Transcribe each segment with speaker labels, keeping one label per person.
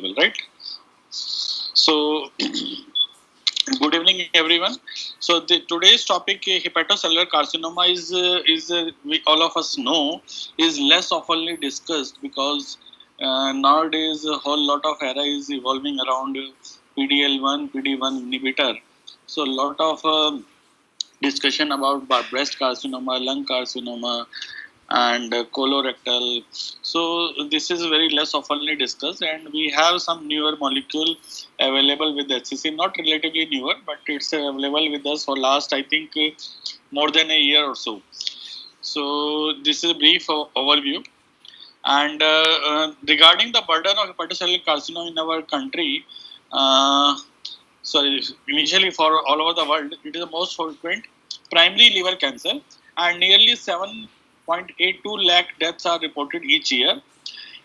Speaker 1: right? So, good evening, everyone. So, today's topic, hepatocellular carcinoma, we all of us know, is less oftenly discussed because nowadays a whole lot of era is evolving around PDL1, PD1 inhibitor. So, a lot of discussion about breast carcinoma, lung carcinoma, and colorectal. So this is very less oftenly discussed, and we have some newer molecule available with HCC. Not relatively newer, but it's available with us for last, I think, more than a year or so. So this is a brief overview. And regarding the burden of hepatocellular carcinoma in our country, uh, sorry, initially for all over the world, it is the most frequent primary liver cancer, and nearly 7.82 lakh deaths are reported each year.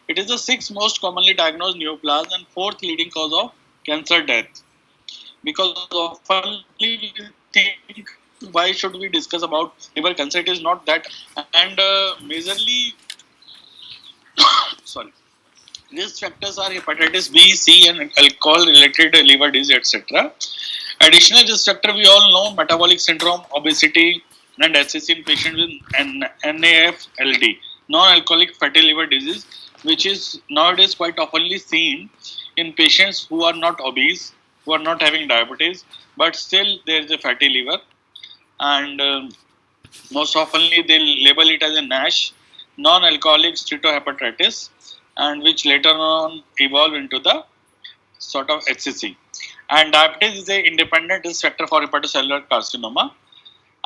Speaker 1: It is the sixth most commonly diagnosed neoplasm and fourth leading cause of cancer death. Because often we think, why should we discuss about liver cancer? It is not that, and majorly, sorry, risk factors are hepatitis B, C, and alcohol-related liver disease, etc. Additional risk factor we all know: metabolic syndrome, obesity, and HCC in patients with NAFLD, non-alcoholic fatty liver disease, which is nowadays quite oftenly seen in patients who are not obese, who are not having diabetes, but still there is a fatty liver, and most oftenly they label it as a NASH, non-alcoholic steatohepatitis, and which later on evolve into the sort of HCC. And diabetes is a independent risk factor for hepatocellular carcinoma.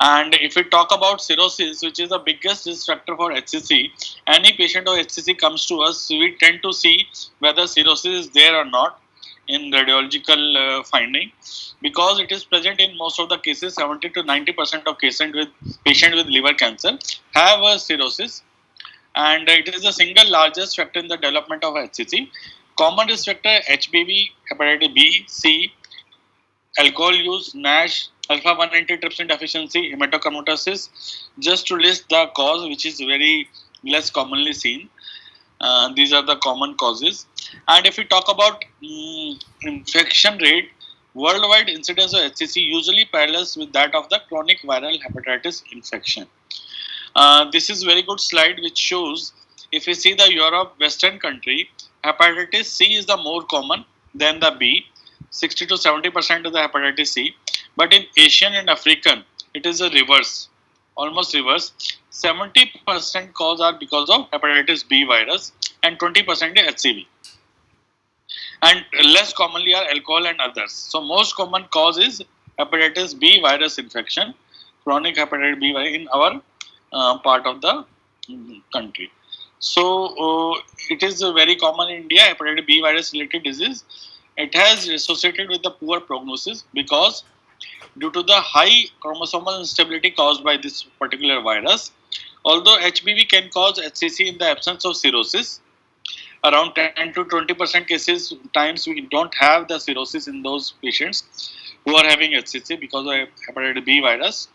Speaker 1: And if we talk about cirrhosis, which is the biggest risk factor for HCC, any patient of HCC comes to us, we tend to see whether cirrhosis is there or not in radiological finding, because it is present in most of the cases. 70 to 90% of patient with liver cancer have a cirrhosis, and it is the single largest factor in the development of HCC. Common risk factor: HBV, hepatitis B, C, alcohol use, NASH, alpha 1 antitrypsin deficiency, hemochromatosis, just to list the cause, which is very less commonly seen. These are the common causes. And if we talk about infection rate, worldwide incidence of HCC usually parallels with that of the chronic viral hepatitis infection. This is very good slide which shows, if we see the Europe Western country, hepatitis C is the more common than the B. 60 to 70% of the hepatitis C, but in Asian and African, it is a reverse, almost reverse. 70% cause are because of hepatitis B virus, and 20% is HCV. And less commonly are alcohol and others. So most common cause is hepatitis B virus infection, chronic hepatitis B virus in our part of the country. So it is very common in India, hepatitis B virus related disease. It has associated with the poor prognosis because due to the high chromosomal instability caused by this particular virus. Although HBV can cause HCC in the absence of cirrhosis, around 10 to 20% cases times we don't have the cirrhosis in those patients who are having HCC because of hepatitis B virus.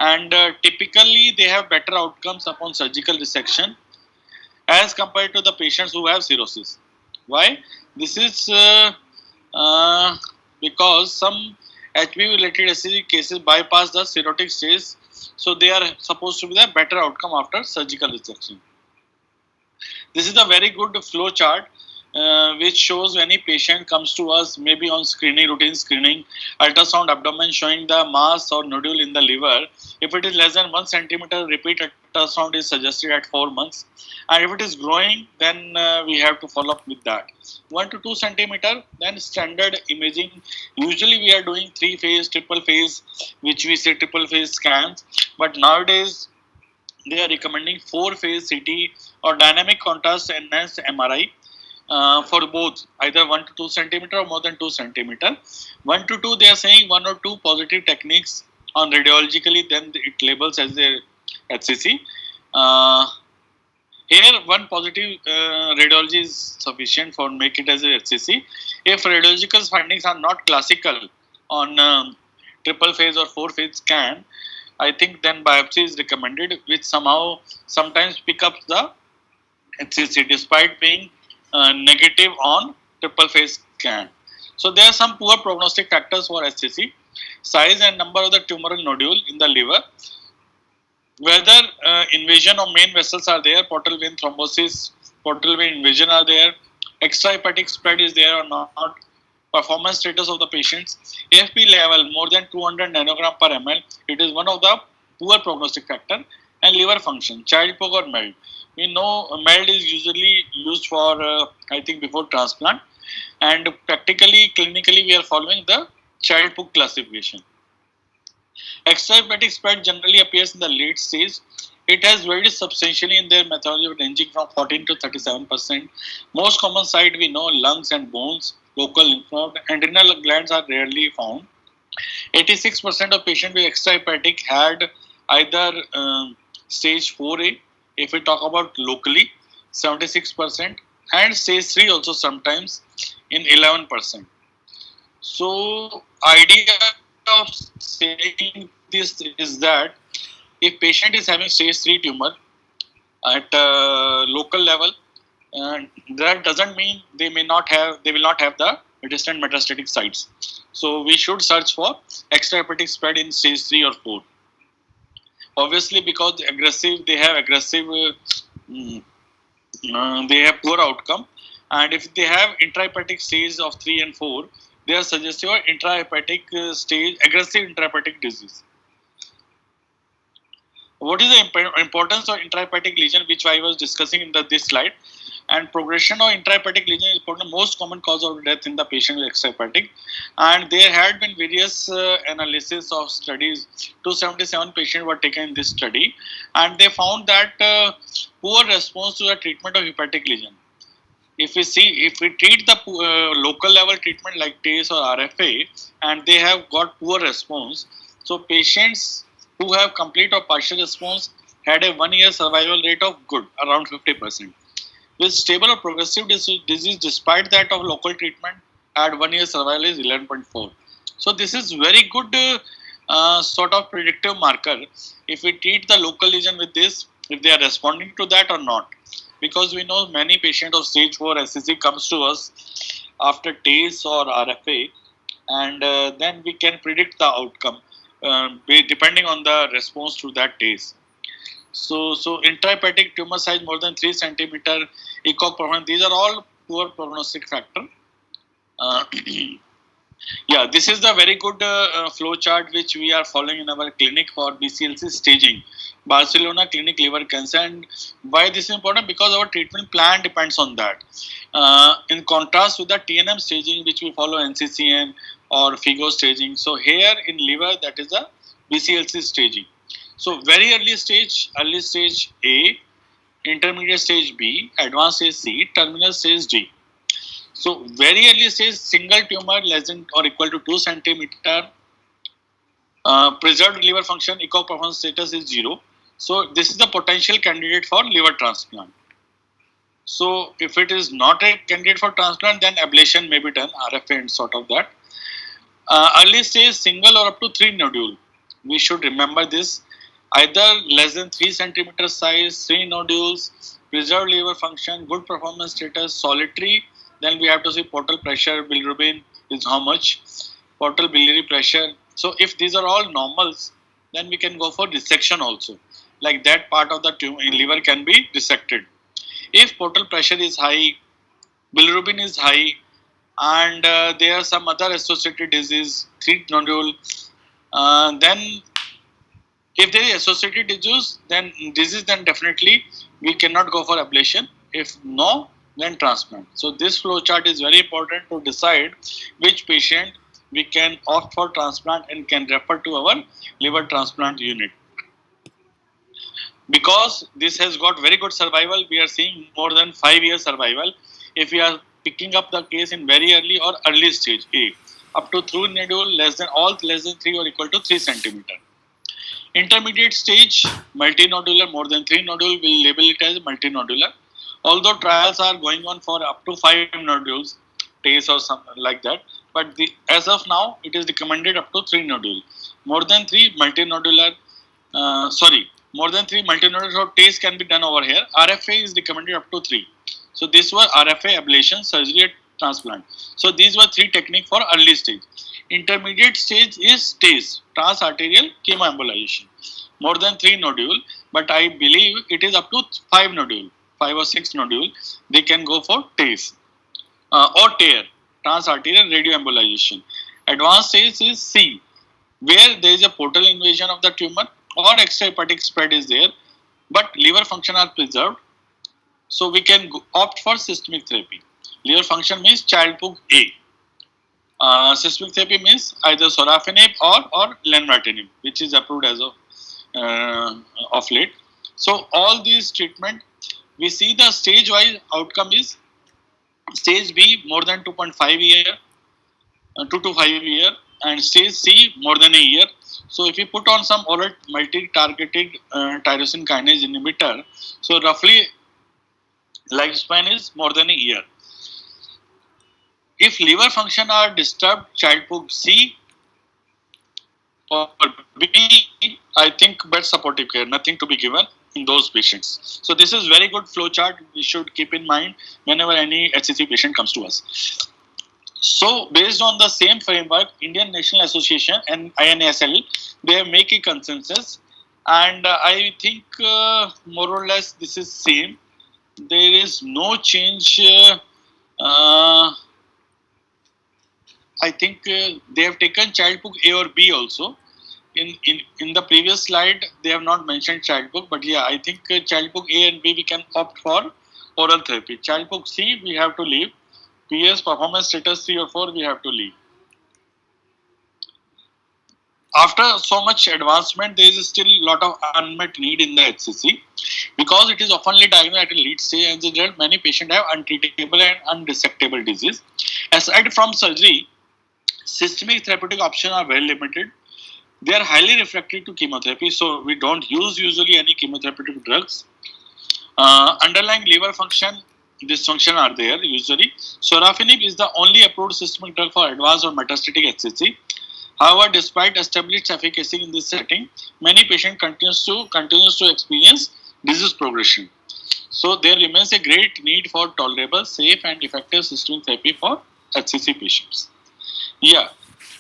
Speaker 1: And typically they have better outcomes upon surgical resection as compared to the patients who have cirrhosis. Why? This is uh, because some HBV related HCC cases bypass the cirrhotic stage, so they are supposed to be the better outcome after surgical resection. This is a very good flow chart which shows when a patient comes to us, maybe on screening, routine screening, ultrasound abdomen showing the mass or nodule in the liver. If it is less than 1 centimeter, repeat ultrasound is suggested at 4 months. And if it is growing, then we have to follow up with that. 1 to 2 centimeter, then standard imaging. Usually we are doing 3-phase, triple phase, which we say triple phase scans. But nowadays, they are recommending 4-phase CT or dynamic contrast enhanced MRI for both, either 1 to 2 centimeter or more than 2 centimeter. 1 to 2, they are saying 1 or 2 positive techniques on radiologically, then it labels as a HCC. Uh, Here, one positive radiology is sufficient for make it as a HCC. If radiological findings are not classical on triple phase or 4-phase scan, I think then biopsy is recommended, which somehow sometimes pick up the HCC despite being negative on triple phase scan. So there are some poor prognostic factors for SCC: size and number of the tumoral nodule in the liver, whether invasion of main vessels are there, portal vein thrombosis, portal vein invasion are there, extrahepatic spread is there or not, performance status of the patients, AFP level more than 200 nanogram per ml, it is one of the poor prognostic factor, and liver function, child pox or MELD. We know MELD is usually used for, I think, before transplant, and practically, clinically, we are following the child pox classification. Extrahepatic spread generally appears in the late stage. It has varied substantially in their methodology, ranging from 14 to 37%. Most common site we know lungs and bones, local lymph node, and renal glands are rarely found. 86% of patients with extrahepatic had either stage 4A, if we talk about locally, 76%, and stage 3 also sometimes in 11%. So, idea of saying this is that if patient is having stage 3 tumor at local level, that doesn't mean they will not have the distant metastatic sites. So we should search for extrahepatic spread in stage 3 or 4. Obviously, because they have aggressive, they have poor outcome, and if they have intrahepatic stage of 3 and 4, they are suggestive of intrahepatic stage, aggressive intrahepatic disease. What is the importance of intrahepatic lesion, which I was discussing in this slide? And progression of intrahepatic lesion is the most common cause of death in the patient with extrahepatic. And there had been various analysis of studies. 277 patients were taken in this study, and they found that poor response to the treatment of hepatic lesion. If we treat the local level treatment like TACE or RFA, and they have got poor response, so patients who have complete or partial response had a 1-year survival rate of good, around 50%. With stable or progressive disease, despite that of local treatment, had 1-year survival is 11.4. So this is very good sort of predictive marker. If we treat the local lesion with this, if they are responding to that or not, because we know many patients of stage 4 SCC comes to us after TACE or RFA, and then we can predict the outcome depending on the response to that TACE. So intrahepatic tumor size more than 3 centimeter, ECOG performance, these are all poor prognostic factor. Yeah, this is the very good flow chart which we are following in our clinic for BCLC staging, Barcelona Clinic Liver Cancer. And why this is important? Because our treatment plan depends on that. In contrast with the TNM staging, which we follow NCCN or FIGO staging. So here in liver, that is the BCLC staging. So very early stage A, intermediate stage B, advanced stage C, terminal stage D. So very early stage, single tumor less than or equal to 2 centimeter, preserved liver function, ECOG performance status is 0. So this is the potential candidate for liver transplant. So if it is not a candidate for transplant, then ablation may be done, RFA and sort of that. Early stage, single or up to 3 nodule. We should remember this. Either less than 3 centimeter size, 3 nodules, preserved liver function, good performance status, solitary. Then we have to see portal pressure, bilirubin is how much, portal biliary pressure. So if these are all normals, then we can go for dissection also. Like that part of the liver can be dissected. If portal pressure is high, bilirubin is high, and there are some other associated disease, 3 nodule, then if there is associated disease, then definitely we cannot go for ablation. If no, then transplant. So this flow chart is very important to decide which patient we can opt for transplant and can refer to our liver transplant unit. Because this has got very good survival, we are seeing more than 5-year survival if we are picking up the case in very early or early stage A, up to 3 nodule, less than 3 or equal to 3 centimeter. Intermediate stage, multinodular, more than 3 nodule, will label it as multinodular. Although trials are going on for up to 5 nodules, TACE or something like that, but as of now, it is recommended up to 3 nodule. More than 3 multinodular, more than 3 multinodular, so TACE can be done over here. RFA is recommended up to 3. So this was RFA ablation surgery at transplant. So these were three techniques for early stage. Intermediate stage is TACE, transarterial chemoembolization. More than 3 nodule, but I believe it is up to 5 nodule, 5 or 6 nodule. They can go for TACE or TARE, transarterial radioembolization. Advanced stage is C, where there is a portal invasion of the tumor or extrahepatic spread is there, but liver function are preserved. So we can opt for systemic therapy. Liver function means Child-Pugh A. Systemic therapy means either sorafenib or lenvatinib, which is approved as of late. So all these treatment, we see the stage-wise outcome is stage B more than 2.5 year, 2 to 5 year, and stage C more than a year. So if you put on some oral multi-targeted tyrosine kinase inhibitor, so roughly lifespan is more than a year. If liver function are disturbed, Child-Pugh C or B, I think bed supportive care, nothing to be given in those patients. So this is very good flow chart we should keep in mind whenever any HCC patient comes to us. So based on the same framework, Indian National Association and INASL, they make a consensus, and I think more or less this is same. There is no change. I think they have taken Child-Pugh A or B also. In the previous slide, they have not mentioned Child-Pugh, but yeah, I think Child-Pugh A and B we can opt for oral therapy. Child-Pugh C we have to leave. PS performance status 3 or 4 we have to leave. After so much advancement, there is still a lot of unmet need in the HCC because it is oftenly diagnosed at a late stage, and as a result, many patients have untreatable and undissectable disease. Aside from surgery, systemic therapeutic options are very limited. They are highly refractory to chemotherapy, so we don't use usually any chemotherapeutic drugs. Underlying liver function dysfunction are there usually. Sorafenib is the only approved systemic drug for advanced or metastatic HCC. However, despite established efficacy in this setting, many patients continues to experience disease progression. So there remains a great need for tolerable, safe, and effective systemic therapy for HCC patients. Yeah.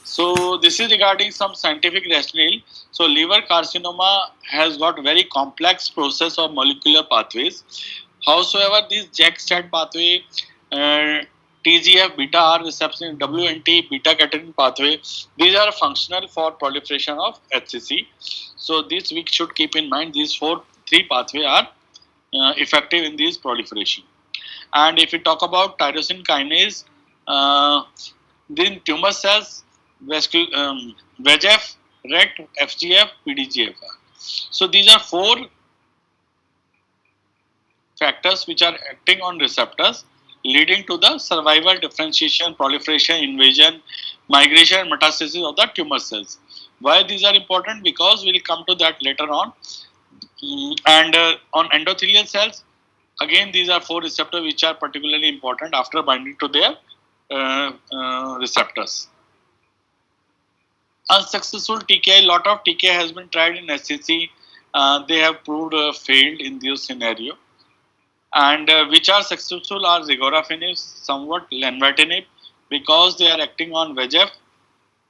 Speaker 1: So this is regarding some scientific rationale. So liver carcinoma has got very complex process of molecular pathways. Howsoever, this JAK-STAT pathway, TGF beta R receptor, WNT beta catenin pathway, these are functional for proliferation of HCC. So this we should keep in mind. These three pathways are effective in this proliferation. And if we talk about tyrosine kinase, then tumor cells, VEGF, RET, FGF, PDGFR. So these are 4 factors which are acting on receptors, leading to the survival, differentiation, proliferation, invasion, migration, and metastasis of the tumor cells. Why these are important? Because we will come to that later on. And on endothelial cells, again these are 4 receptors which are particularly important after binding to their receptors. Unsuccessful TKI, lot of TKI has been tried in HCC. They have proved failed in this scenario. And which are successful are regorafenib, somewhat lenvatinib, because they are acting on VEGF,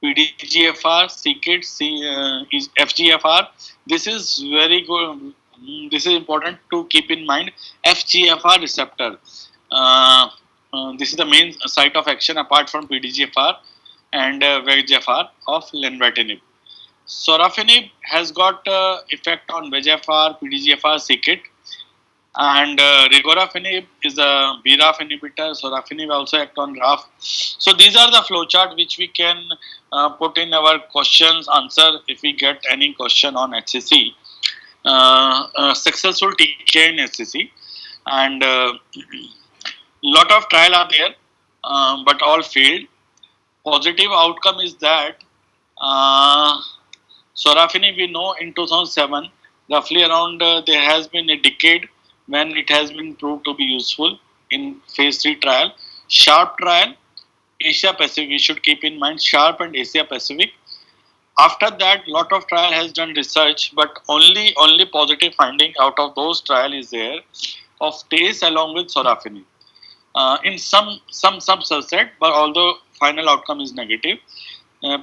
Speaker 1: PDGFR, c-KIT, FGFR. This is very good. This is important to keep in mind. FGFR receptor. This is the main site of action apart from PDGFR and VEGFR of lenvatinib. Sorafenib has got effect on VEGFR, PDGFR, c-KIT. And regorafenib is a BRAF inhibitor. Sorafenib also act on RAF. So these are the flowchart which we can put in our questions answer if we get any question on HCC. Successful TKI in HCC, and lot of trial are there, but all failed. Positive outcome is that sorafenib we know in 2007, roughly around there has been a decade when it has been proved to be useful in phase 3 trial. SHARP trial, Asia Pacific, we should keep in mind SHARP and Asia Pacific. After that, lot of trial has done research, but only positive finding out of those trial is there of TACE along with sorafenib. in some subset, but although final outcome is negative,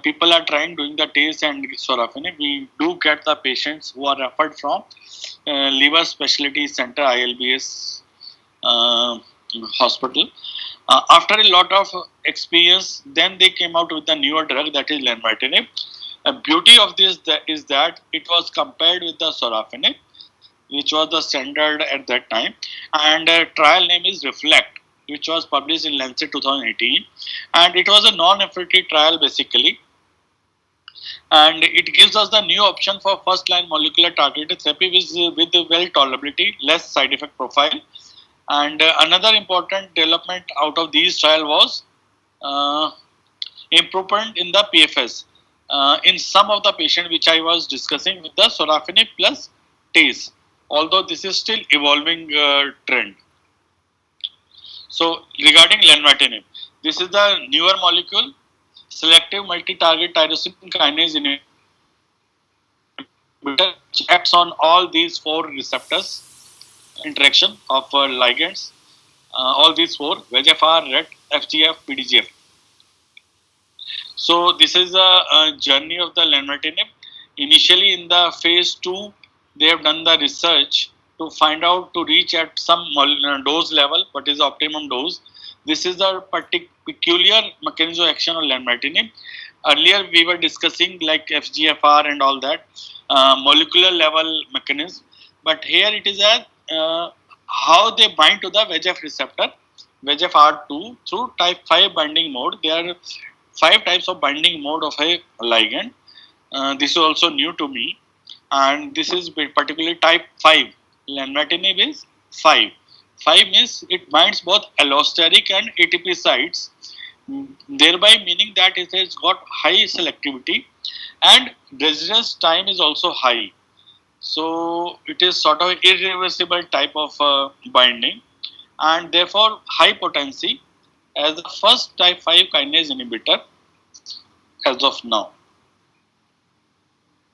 Speaker 1: people are trying doing the TACE and sorafenib. We do get the patients who are referred from liver specialty center ILBS uh, hospital. After a lot of experience, then they came out with the newer drug, that is lenvatinib. The beauty of this is that it was compared with the sorafenib, which was the standard at that time, and trial name is Reflect, which was published in Lancet 2018, and it was a non-inferiority trial basically, and it gives us the new option for first line molecular targeted therapy with well tolerability, less side effect profile. And another important development out of these trial was uh, improvement in the PFS in some of the patient which I was discussing with the sorafenib plus TACE, although this is still evolving trend. So regarding lenvatinib, this is the newer molecule, selective multi-target tyrosine kinase inhibitor, which acts on all these four receptors interaction of ligands, all these four: VEGFR, RET, FGF, PDGF. So this is a journey of the lenvatinib. Initially in the phase 2, they have done the research to find out to reach at some dose level, what is the optimum dose. This is the peculiar mechanism of action of lenvatinib. Earlier we were discussing like FGFR and all that molecular level mechanism, but here it is a how they bind to the VEGF receptor, VEGFR2 through type 5 binding mode. There are 5 types of binding mode of a ligand. This is also new to me, and this is particularly type 5. Lenvatinib is 5. 5 means it binds both allosteric and ATP sites, thereby meaning that it has got high selectivity and residence time is also high. So it is sort of irreversible type of binding, and therefore high potency as the first type 5 kinase inhibitor as of now.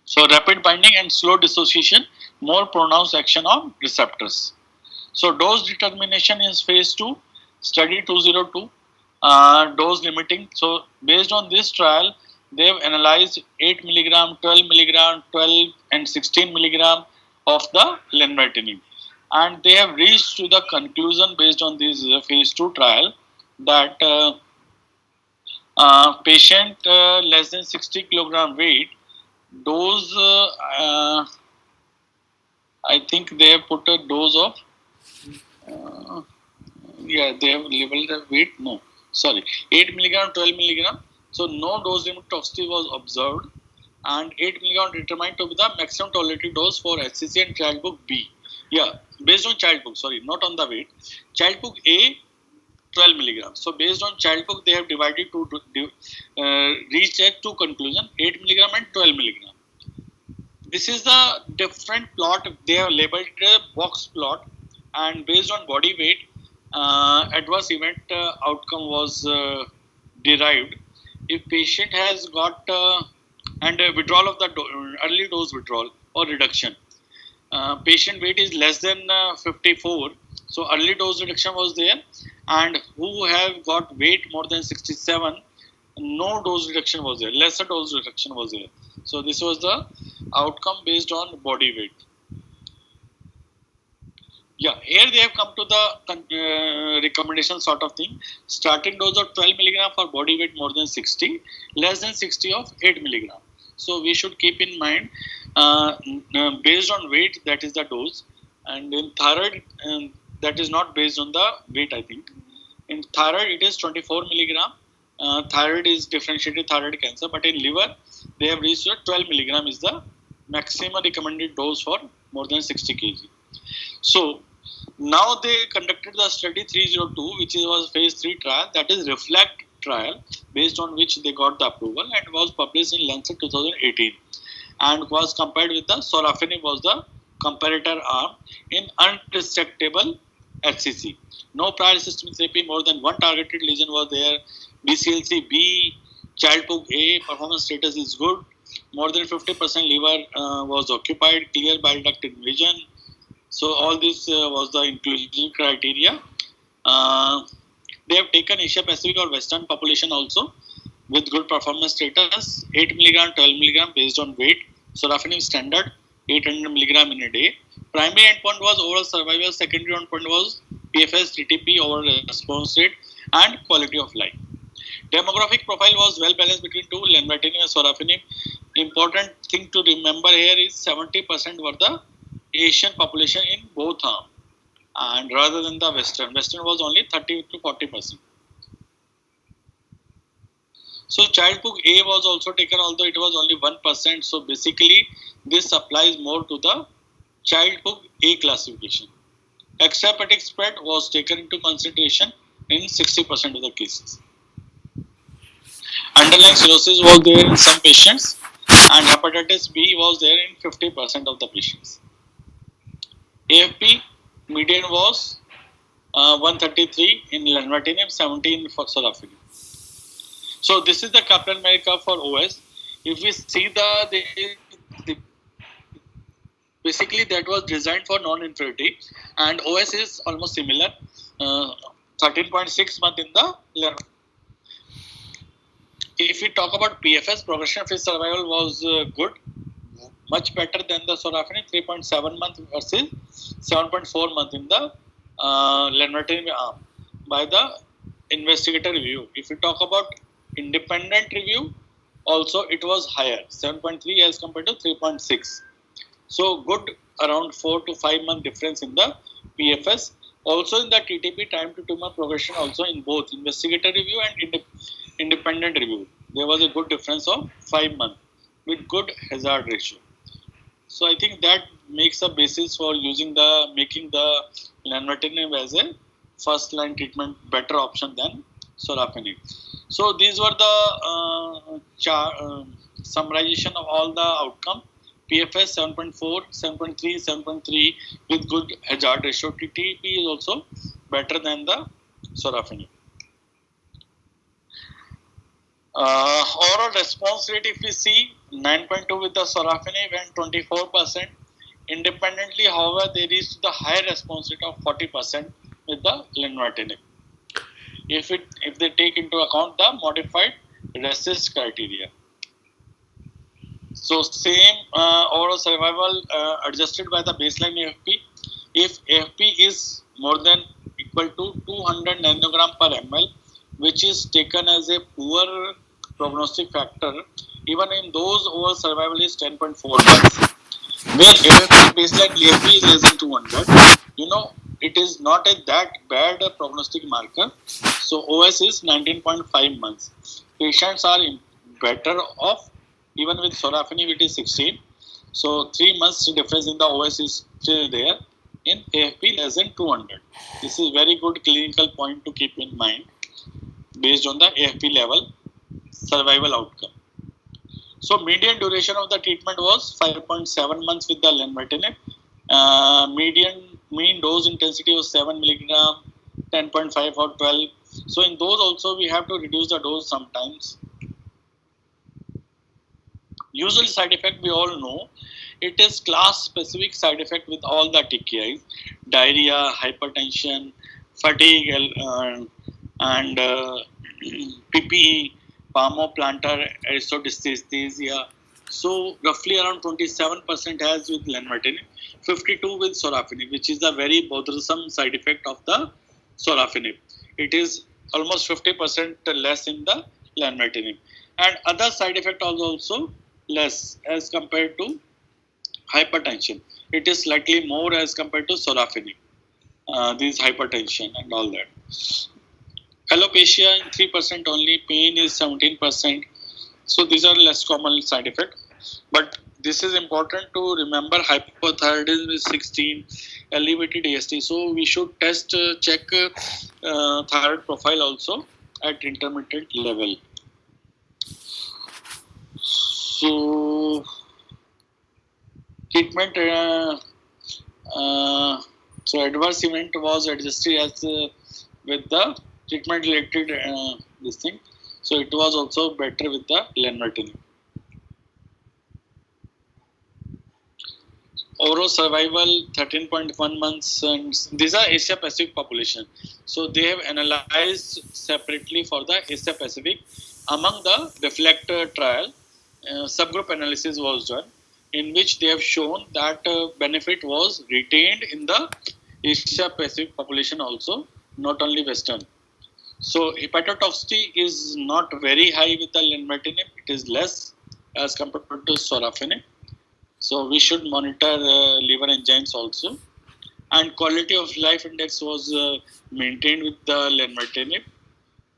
Speaker 1: So rapid binding and slow dissociation, more pronounced action on receptors. So dose determination is phase 2, study 202, dose limiting. So based on this trial, they have analyzed 8 milligram, 12 milligram, 12 and 16 milligram of the lenvatinib. And they have reached to the conclusion based on this phase 2 trial that patient less than 60 kilogram weight, dose, I think they have put a dose of, yeah, they have labeled the weight, no, sorry, 8 milligram, 12 milligram. So no dose limit toxicity was observed, and 8 milligram determined to be the maximum tolerated dose for HCC and child book B. Yeah, based on child book, sorry, not on the weight. Child book A, 12 milligrams. So based on child book, they have divided to reach at two conclusion: 8 milligram and 12 milligram. This is the different plot. They have labeled a box plot, and based on body weight, adverse event outcome was derived. If patient has got and withdrawal of the early dose withdrawal or reduction, patient weight is less than 54, so early dose reduction was there, and who have got weight more than 67, no dose reduction was there, lesser dose reduction was there. So this was the outcome based on body weight. Yeah, here they have come to the recommendation sort of thing. Starting dose of 12 milligram for body weight more than 60, less than 60 of 8 milligram. So we should keep in mind based on weight, that is the dose, and in thyroid that is not based on the weight, I think. In thyroid it is 24 milligram. Thyroid is differentiated thyroid cancer, but in liver they have reached 12 milligram is the maximum recommended dose for more than 60 kg. So now they conducted the study 302, which was phase 3 trial, that is Reflect trial, based on which they got the approval, and was published in Lancet 2018, and was compared with the sorafenib was the comparator arm in unresectable HCC. No prior systemic therapy, more than one targeted lesion was there. BCLC B, Child-Pugh A, performance status is good. More than 50% liver was occupied, clear bile duct invasion. So all this was the inclusion criteria. They have taken Asia Pacific or Western population also with good performance status, 8 milligram, 12 milligram based on weight. Sorafenib standard 800 milligram in a day. Primary endpoint was overall survival. Secondary endpoint was PFS, TTP, overall response rate, and quality of life. Demographic profile was well balanced between two, lenvatinib and sorafenib. Important thing to remember here is 70% were the Asian population in both arms, and rather than the Western. Western was only 30 to 40%. So childhood A was also taken, although it was only 1%. So basically, this applies more to the childhood A classification. Extrahepatic spread was taken into consideration in 60% of the cases. Underlying cirrhosis was there in some patients, and hepatitis B was there in 50% of the patients. AFP median was 133 in lenvatinib, 17 for sorafenib. So this is the Kaplan-Meier curve for OS. If we see the basically that was designed for non-inferiority, and OS is almost similar, 13.6 month in the lenvatinib. If we talk about PFS, progression-free survival was good, much better than the sorafenib, 3.7 month versus 7.4 month in the lenvatinib arm by the investigator review. If we talk about independent review, also it was higher, 7.3 as compared to 3.6. So good, around 4 to 5 month difference in the PFS. Also in the TTP, time to tumor progression, also in both investigator review and independent review, there was a good difference of 5 months with good hazard ratio. So I think that makes a basis for making the lenvatinib as a first line treatment better option than sorafenib. So these were the summarization of all the outcome. PFS 7.4, 7.3, 7.3 with good hazard ratio. TTP is also better than the sorafenib. Overall response rate, if we see, 9.2 with the sorafenib and 24%. Independently, however, they reached the higher response rate of 40% with the lenvatinib. If they take into account the modified RECIST criteria. So same overall survival adjusted by the baseline AFP. If AFP is more than equal to 200 nanogram per ml, which is taken as a poor prognostic factor, even in those overall survival is 10.4 months. Where AFP baseline AFP is less than 200, it is not a that bad a prognostic marker. So OS is 19.5 months. Patients are better off. Even with sorafenib, it is 16. So 3 months difference in the OS is still there in AFP less than 200. This is very good clinical point to keep in mind based on the AFP level survival outcome. So median duration of the treatment was 5.7 months with the lenvatinib. Mean dose intensity was 7 milligram, 10.5 or 12. So in those also we have to reduce the dose sometimes. Usual side effect we all know, it is class specific side effect with all the TKIs: diarrhea, hypertension, fatigue, and PPE, palmoplantar erythrodysesthesia. So roughly around 27% has with lenvatinib, 52 with sorafenib, which is a very bothersome side effect of the sorafenib. It is almost 50% less in the lenvatinib, and other side effect also less as compared to hypertension. It is slightly more as compared to sorafenib. This hypertension and all that. Alopecia in 3% only, pain is 17%. So these are less common side effects. But this is important to remember, hypothyroidism is 16, elevated AST. So we should check thyroid profile also at intermittent level. So treatment, so adverse event was adjusted as with the treatment related this thing. So it was also better with the lenvatinib. overall survival 13.1 months, and these are Asia Pacific population. So they have analyzed separately for the Asia Pacific. Among the reflector trial, subgroup analysis was done, in which they have shown that benefit was retained in the Asia Pacific population also, not only Western. So hepatotoxicity is not very high with the lenvatinib; it is less as compared to sorafenib. So we should monitor liver enzymes also. And quality of life index was maintained with the lenvatinib.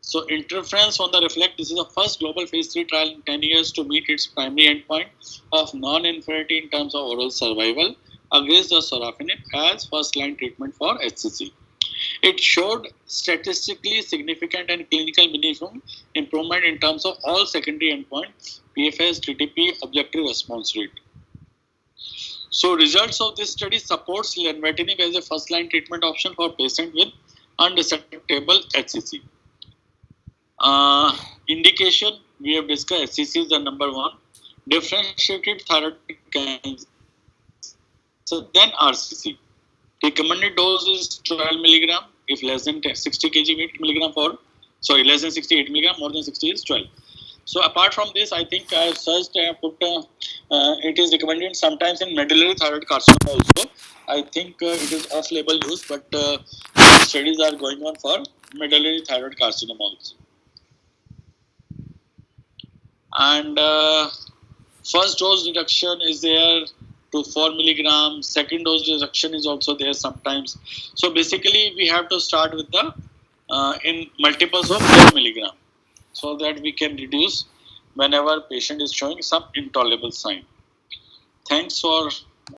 Speaker 1: So interference on the reflect. This is the first global phase 3 trial in 10 years to meet its primary endpoint of non-inferiority in terms of overall survival against the sorafenib as first-line treatment for HCC. It showed statistically significant and clinical meaningful improvement in terms of all secondary endpoints: PFS, TTP, objective response rate. So results of this study supports lenvatinib as a first-line treatment option for patients with unresectable HCC. Indication, we have discussed HCC is the number one. Differentiated thyroid cancer, then RCC. Recommended dose is 12 milligram. If less than 60 kg, 8 milligram for, sorry, less than 68 milligram, more than 60 is 12. So apart from this, I think I have searched, I have put, it is recommended sometimes in medullary thyroid carcinoma also. I think it is off-label use, but studies are going on for medullary thyroid carcinoma also. And first dose reduction is there to 4 milligram. Second dose reduction is also there sometimes. So basically, we have to start with the in multiples of 4 milligram, so that we can reduce whenever patient is showing some intolerable sign. Thanks for